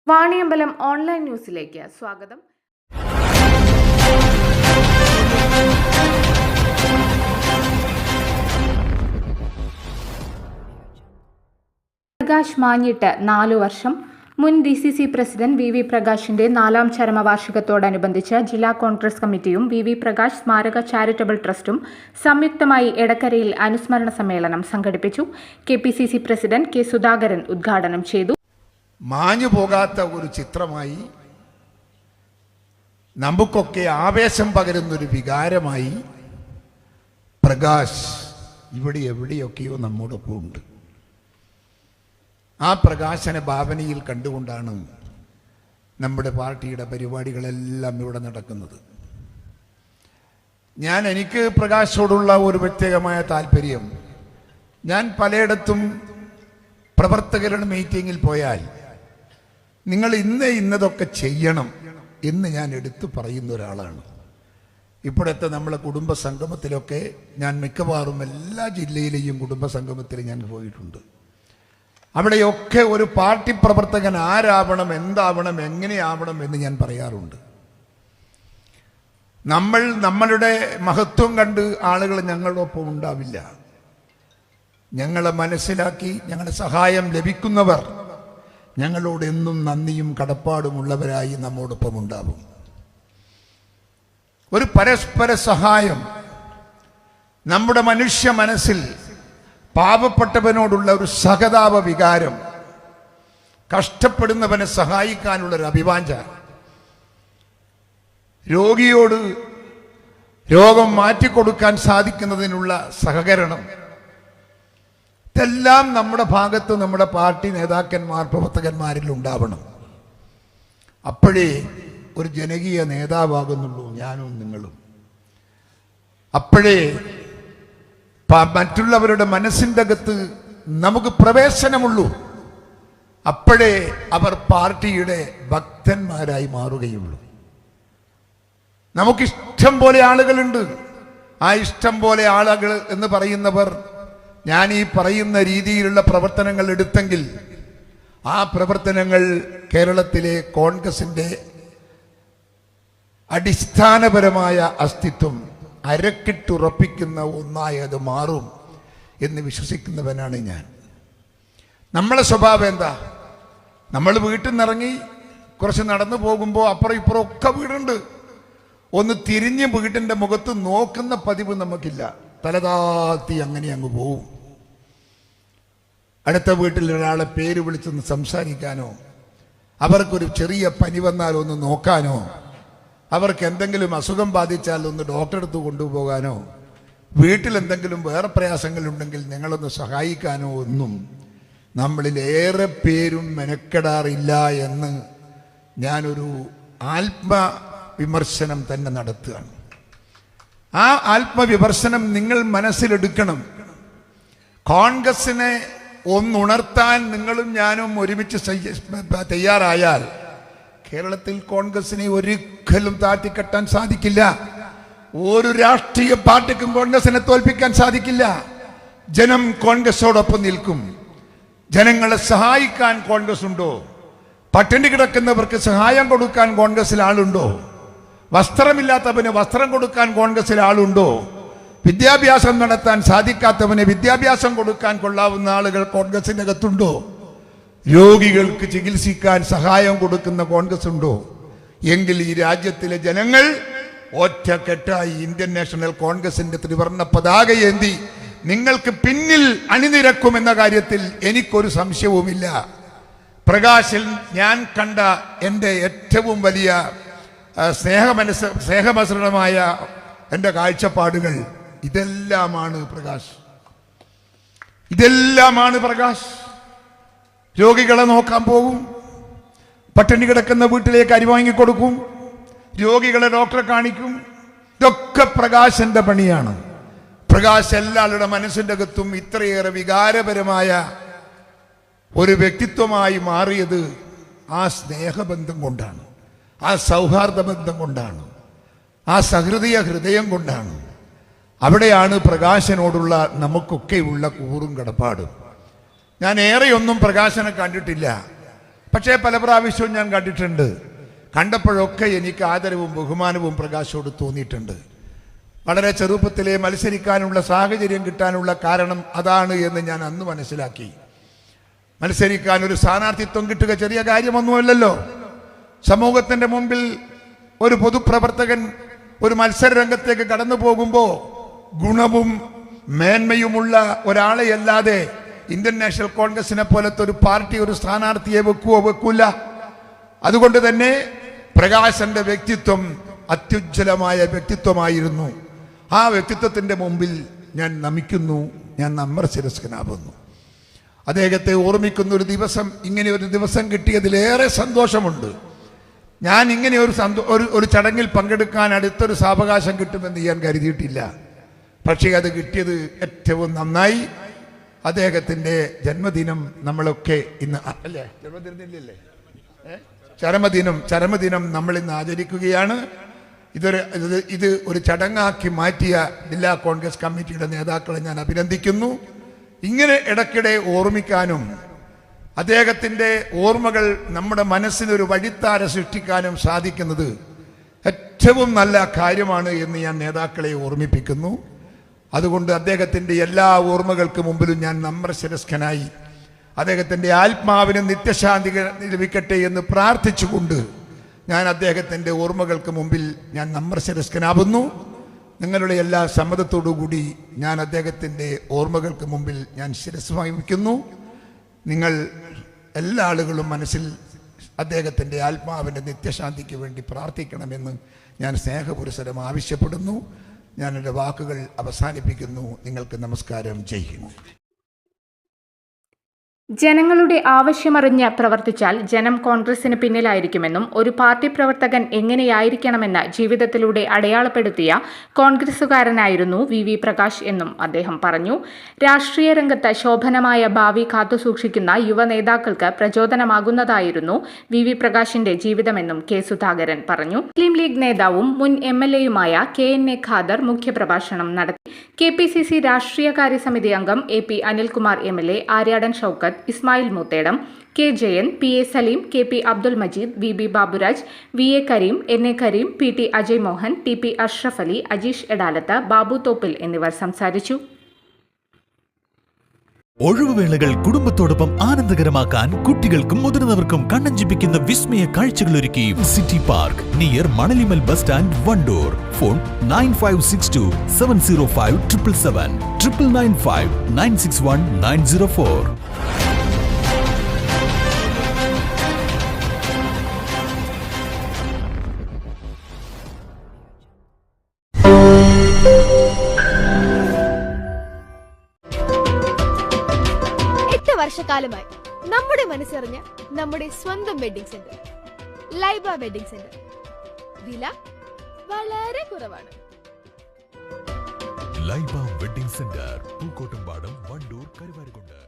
Vaniyambalam online ന്യൂസിലേക്ക് സ്വാഗതം. പ്രകാശ് മാഞ്ഞിട്ട് 4 വർഷം. മുൻ DCC പ്രസിഡന്റ് VV പ്രകാശിന്റെ 4ാം ചരമവാർഷികത്തോടനുബന്ധിച്ച് ജില്ലാ കോൺഗ്രസ് കമ്മിറ്റിയും VV പ്രകാശ് സ്മാരക ചാരിറ്റബിൾ ട്രസ്റ്റും സംയുക്തമായി എടക്കരയിൽ അനുസ്മരണ സമ്മേളനം സംഘടിപ്പിച്ചു. KPCC president K. സുധാകരൻ ഉദ്ഘാടനം ചെയ്തു. മാഞ്ഞു പോകാത്ത ഒരു ചിത്രമായി, നമുക്കൊക്കെ ആവേശം പകരുന്നൊരു വികാരമായി പ്രകാശ് ഇവിടെ എവിടെയൊക്കെയോ നമ്മോടൊപ്പം ഉണ്ട്. ആ പ്രകാശന ഭാവനയിൽ കണ്ടുകൊണ്ടാണ് നമ്മുടെ പാർട്ടിയുടെ പരിപാടികളെല്ലാം ഇവിടെ നടക്കുന്നത്. എനിക്ക് പ്രകാശോടുള്ള ഒരു പ്രത്യേകമായ താല്പര്യം, ഞാൻ പലയിടത്തും പ്രവർത്തകരുടെ മീറ്റിങ്ങിൽ പോയാൽ നിങ്ങൾ ഇന്നതൊക്കെ ചെയ്യണം എന്ന് ഞാൻ എടുത്തു പറയുന്ന ഒരാളാണ്. ഇപ്പോഴത്തെ നമ്മളെ കുടുംബ സംഗമത്തിലൊക്കെ ഞാൻ മിക്കവാറും എല്ലാ ജില്ലയിലെയും കുടുംബ സംഗമത്തിൽ ഞാൻ പോയിട്ടുണ്ട്. അവിടെയൊക്കെ ഒരു പാർട്ടി പ്രവർത്തകൻ ആരാവണം, എന്താവണം, എങ്ങനെയാവണം എന്ന് ഞാൻ പറയാറുണ്ട്. നമ്മളുടെ മഹത്വം കണ്ട് ആളുകൾ ഞങ്ങളോടൊപ്പം ഉണ്ടാവില്ല. ഞങ്ങളെ മനസ്സിലാക്കി ഞങ്ങളുടെ സഹായം ലഭിക്കുന്നവർ ഞങ്ങളോട് എന്നും നന്ദിയും കടപ്പാടുമുള്ളവരായി നമ്മോടൊപ്പം ഉണ്ടാവും. ഒരു പരസ്പര സഹായം നമ്മുടെ മനുഷ്യ മനസ്സിൽ പാവപ്പെട്ടവനോടുള്ള ഒരു സഹതാപ വികാരം, കഷ്ടപ്പെടുന്നവനെ സഹായിക്കാനുള്ളൊരു അഭിവാഞ്ച, രോഗിയോട് രോഗം മാറ്റിക്കൊടുക്കാൻ സാധിക്കുന്നതിനുള്ള സഹകരണം, ഇതെല്ലാം നമ്മുടെ ഭാഗത്ത് നമ്മുടെ പാർട്ടി നേതാക്കന്മാർ പ്രവർത്തകന്മാരിൽ ഉണ്ടാവണം. അപ്പോഴേ ഒരു ജനകീയ നേതാവാകുന്നുള്ളൂ ഞാനും നിങ്ങളും. അപ്പോഴേ മറ്റുള്ളവരുടെ മനസ്സിൻ്റെ അകത്ത് നമുക്ക് പ്രവേശനമുള്ളൂ. അപ്പോഴേ അവർ പാർട്ടിയുടെ ഭക്തന്മാരായി മാറുകയുള്ളൂ. നമുക്കിഷ്ടം പോലെ ആളുകളുണ്ട്. ആ ഇഷ്ടം പോലെ ആളുകൾ എന്ന് പറയുന്നവർ ഞാൻ ഈ പറയുന്ന രീതിയിലുള്ള പ്രവർത്തനങ്ങൾ എടുത്തെങ്കിൽ ആ പ്രവർത്തനങ്ങൾ കേരളത്തിലെ കോൺഗ്രസിന്റെ അടിസ്ഥാനപരമായ അസ്തിത്വം അരക്കിട്ടുറപ്പിക്കുന്ന ഒന്നായി അത് മാറും എന്ന് വിശ്വസിക്കുന്നവനാണ് ഞാൻ. നമ്മളെ സ്വഭാവം എന്താ? നമ്മൾ വീട്ടിൽ നിന്നിറങ്ങി കുറച്ച് നടന്നു പോകുമ്പോൾ അപ്പുറം ഇപ്പുറം ഒക്കെ വീടുണ്ട്. ഒന്ന് തിരിഞ്ഞ് വീട്ടിൻ്റെ മുഖത്ത് നോക്കുന്ന പതിവ് നമുക്കില്ല. തലതാത്തി അങ്ങനെ അങ്ങ് പോവും. അടുത്ത വീട്ടിൽ ഒരാളെ പേര് വിളിച്ചൊന്ന് സംസാരിക്കാനോ, അവർക്കൊരു ചെറിയ പനി വന്നാൽ ഒന്ന് നോക്കാനോ, അവർക്ക് എന്തെങ്കിലും അസുഖം ബാധിച്ചാൽ ഒന്ന് ഡോക്ടറെ അടുത്ത് കൊണ്ടുപോകാനോ, വീട്ടിൽ എന്തെങ്കിലും വേറെ പ്രയാസങ്ങളുണ്ടെങ്കിൽ ഞങ്ങളൊന്ന് സഹായിക്കാനോ ഒന്നും നമ്മളിലേറെ പേരും മെനക്കെടാറില്ല എന്ന് ഞാനൊരു ആത്മവിമർശനം തന്നെ നടത്തുകയാണ്. ആ ആത്മവിമർശനം നിങ്ങൾ മനസ്സിലെടുക്കണം. കോൺഗ്രസിനെ ഒന്നുണർത്താൻ നിങ്ങളും ഞാനും ഒരുമിച്ച് തയ്യാറായാൽ കേരളത്തിൽ കോൺഗ്രസിനെ ഒരിക്കലും താഴ്ത്തിക്കെട്ടാൻ സാധിക്കില്ല. ഒരു രാഷ്ട്രീയ പാർട്ടിക്കും കോൺഗ്രസിനെ തോൽപ്പിക്കാൻ സാധിക്കില്ല. ജനം കോൺഗ്രസോടൊപ്പം നിൽക്കും. ജനങ്ങളെ സഹായിക്കാൻ കോൺഗ്രസ് ഉണ്ടോ? പട്ടിണി കിടക്കുന്നവർക്ക് സഹായം കൊടുക്കാൻ കോൺഗ്രസിൽ ആളുണ്ടോ? വസ്ത്രമില്ലാത്തവന് വസ്ത്രം കൊടുക്കാൻ കോൺഗ്രസിൽ ആളുണ്ടോ? വിദ്യാഭ്യാസം നടത്താൻ സാധിക്കാത്തവന് വിദ്യാഭ്യാസം കൊടുക്കാൻ കൊള്ളാവുന്ന ആളുകൾ കോൺഗ്രസിൻ്റെ അകത്തുണ്ടോ? രോഗികൾക്ക് ചികിത്സിക്കാൻ സഹായം കൊടുക്കുന്ന കോൺഗ്രസ് ഉണ്ടോ? എങ്കിൽ ഈ രാജ്യത്തിലെ ജനങ്ങൾ ഒറ്റക്കെട്ടായി ഇന്ത്യൻ നാഷണൽ കോൺഗ്രസിന്റെ ത്രിവർണ്ണ പതാകയേന്തി നിങ്ങൾക്ക് പിന്നിൽ അണിനിരക്കുമെന്ന കാര്യത്തിൽ എനിക്കൊരു സംശയവുമില്ല. പ്രകാശിൽ ഞാൻ കണ്ട എൻ്റെ ഏറ്റവും വലിയ സ്നേഹമസൃണമായ എൻ്റെ കാഴ്ചപ്പാടുകൾ ഇതെല്ലാമാണ് പ്രകാശ്. ഇതെല്ലാമാണ് പ്രകാശ്. രോഗികളെ നോക്കാൻ പോകും, പട്ടിണി കിടക്കുന്ന വീട്ടിലേക്ക് അരി വാങ്ങിക്കൊടുക്കും, രോഗികളെ ഡോക്ടറെ കാണിക്കും. ഇതൊക്കെ പ്രകാശന്റെ പണിയാണ്. പ്രകാശ് എല്ലാവരുടെ മനസ്സിൻ്റെ അകത്തും ഇത്രയേറെ വികാരപരമായ ഒരു വ്യക്തിത്വമായി മാറിയത് ആ സ്നേഹബന്ധം കൊണ്ടാണ്, ആ സൗഹാർദ്ദ ബന്ധം കൊണ്ടാണ്, ആ സഹൃദയ ഹൃദയം കൊണ്ടാണ്. അവിടെയാണ് പ്രകാശനോടുള്ള നമുക്കൊക്കെയുള്ള കൂറും കടപ്പാടും. ഞാൻ ഏറെയൊന്നും പ്രകാശനെ കണ്ടിട്ടില്ല. പക്ഷേ പല പ്രാവശ്യവും ഞാൻ കണ്ടിട്ടുണ്ട്. കണ്ടപ്പോഴൊക്കെ എനിക്ക് ആദരവും ബഹുമാനവും പ്രകാശോട് തോന്നിയിട്ടുണ്ട്. വളരെ ചെറുപ്പത്തിലെ മത്സരിക്കാനുള്ള സാഹചര്യം കിട്ടാനുള്ള കാരണം അതാണ് എന്ന് ഞാൻ അന്ന് മനസ്സിലാക്കി. മത്സരിക്കാൻ ഒരു സ്ഥാനാർത്ഥിത്വം കിട്ടുക ചെറിയ കാര്യമൊന്നുമല്ലല്ലോ. സമൂഹത്തിന്റെ മുമ്പിൽ ഒരു പൊതുപ്രവർത്തകൻ ഒരു മത്സര രംഗത്തേക്ക് കടന്നു പോകുമ്പോൾ ഗുണവും മേന്മയുമുള്ള ഒരാളെ അല്ലാതെ ഇന്ത്യൻ നാഷണൽ കോൺഗ്രസിനെ പോലത്തെ ഒരു പാർട്ടി ഒരു സ്ഥാനാർത്ഥിയെ വെക്കൂല. അതുകൊണ്ട് തന്നെ പ്രകാശന്റെ വ്യക്തിത്വം അത്യുജ്വലമായ വ്യക്തിത്വമായിരുന്നു. ആ വ്യക്തിത്വത്തിന്റെ മുമ്പിൽ ഞാൻ നമിക്കുന്നു, ഞാൻ നമ്രശിരസ്കനാവുന്നു. അദ്ദേഹത്തെ ഓർമ്മിക്കുന്ന ഒരു ദിവസം, ഇങ്ങനെ ഒരു ദിവസം കിട്ടിയതിലേറെ സന്തോഷമുണ്ട്. ഞാൻ ഇങ്ങനെ ഒരു ചടങ്ങിൽ പങ്കെടുക്കാൻ അടുത്തൊരു സാവകാശം കിട്ടുമെന്ന് ഞാൻ കരുതിയിട്ടില്ല. പക്ഷേ അത് കിട്ടിയത് ഏറ്റവും നന്നായി. അദ്ദേഹത്തിൻ്റെ ജന്മദിനം നമ്മളൊക്കെ ഇന്ന് അല്ലേ, ജന്മദിനത്തിലല്ലേ, ചരമദിനം നമ്മൾ ഇന്ന് ആചരിക്കുകയാണ്. ഇത് ഒരു ചടങ്ങാക്കി മാറ്റിയ ജില്ലാ കോൺഗ്രസ് കമ്മിറ്റിയുടെ നേതാക്കളെ ഞാൻ അഭിനന്ദിക്കുന്നു. ഇങ്ങനെ ഇടയ്ക്കിടെ ഓർമ്മിക്കാനും അദ്ദേഹത്തിൻ്റെ ഓർമ്മകൾ നമ്മുടെ മനസ്സിനൊരു വഴിത്താര സൃഷ്ടിക്കാനും സാധിക്കുന്നത് ഏറ്റവും നല്ല കാര്യമാണ് എന്ന് ഞാൻ നേതാക്കളെ ഓർമ്മിപ്പിക്കുന്നു. അതുകൊണ്ട് അദ്ദേഹത്തിൻ്റെ എല്ലാ ഓർമ്മകൾക്ക് മുമ്പിലും ഞാൻ നമ്രശിരസ്കനായി അദ്ദേഹത്തിൻ്റെ ആത്മാവിന് നിത്യശാന്തി ലഭിക്കട്ടെ എന്ന് പ്രാർത്ഥിച്ചുകൊണ്ട് ഞാൻ അദ്ദേഹത്തിൻ്റെ ഓർമ്മകൾക്ക് മുമ്പിൽ ഞാൻ നമ്രശിരസ്കനാവുന്നു. നിങ്ങളുടെ എല്ലാ സമ്മതത്തോടു കൂടി ഞാൻ അദ്ദേഹത്തിൻ്റെ ഓർമ്മകൾക്ക് മുമ്പിൽ ഞാൻ ശിരസ് വഹിക്കുന്നു. നിങ്ങൾ എല്ലാ ആളുകളും മനസ്സിൽ അദ്ദേഹത്തിൻ്റെ ആത്മാവിൻ്റെ നിത്യശാന്തിക്ക് വേണ്ടി പ്രാർത്ഥിക്കണമെന്ന് ഞാൻ സ്നേഹപുരസരം ആവശ്യപ്പെടുന്നു. ഞാൻ എൻ്റെ വാക്കുകൾ അവസാനിപ്പിക്കുന്നു. നിങ്ങൾക്ക് നമസ്കാരം. ജയ് ഹിന്ദ്. ജനങ്ങളുടെ ആവശ്യമറിഞ്ഞ് പ്രവർത്തിച്ചാൽ ജനം കോൺഗ്രസിന് പിന്നിലായിരിക്കുമെന്നും ഒരു പാർട്ടി പ്രവർത്തകൻ എങ്ങനെയായിരിക്കണമെന്ന് ജീവിതത്തിലൂടെ അടയാളപ്പെടുത്തിയ കോൺഗ്രസുകാരനായിരുന്നു വി പ്രകാശ് എന്നും അദ്ദേഹം പറഞ്ഞു. രാഷ്ട്രീയ രംഗത്ത് ശോഭനമായ ഭാവി കാത്തുസൂക്ഷിക്കുന്ന യുവ നേതാക്കൾക്ക് പ്രചോദനമാകുന്നതായിരുന്നു വി പ്രകാശിന്റെ ജീവിതമെന്നും കെ സുധാകരൻ പറഞ്ഞു. മുസ്ലിം ലീഗ് നേതാവും മുൻ MLA-യുമായ KNA ഖാദർ മുഖ്യപ്രഭാഷണം നടത്തി. KPCC രാഷ്ട്രീയകാര്യ സമിതി അംഗം AP Anilkumar MLA, Aryadan Shoukath, Ismail Moothedam, K Jayan, PA Saleem, KP Abdul Majeed, VB Baburaj, VA Kareem, NA Kareem, PT Ajay Mohan, TP Ashraf Ali, Ajeesh Edalath, Babu Thoppil എന്നിവർ സംസാരിച്ചു. ഒഴിവുവേളകൾ കുടുംബത്തോടൊപ്പം ആനന്ദകരമാക്കാൻ കുട്ടികൾക്കും മുതിർന്നവർക്കും കണ്ണഞ്ചിപ്പിക്കുന്ന വിസ്മയ കാഴ്ചകളൊരുക്കി city park near Manalimal bus stand, Wandoor. Phone 9562 705 777 995 961 904. വർഷക്കാലമായി നമ്മുടെ മനസ്സറിഞ്ഞ നമ്മുടെ സ്വന്തം wedding centre Laiba wedding centre. വില വളരെ കുറവാണ്. Laiba wedding centre, Pookkottumpadam, Wandoor, Karuvarakundu.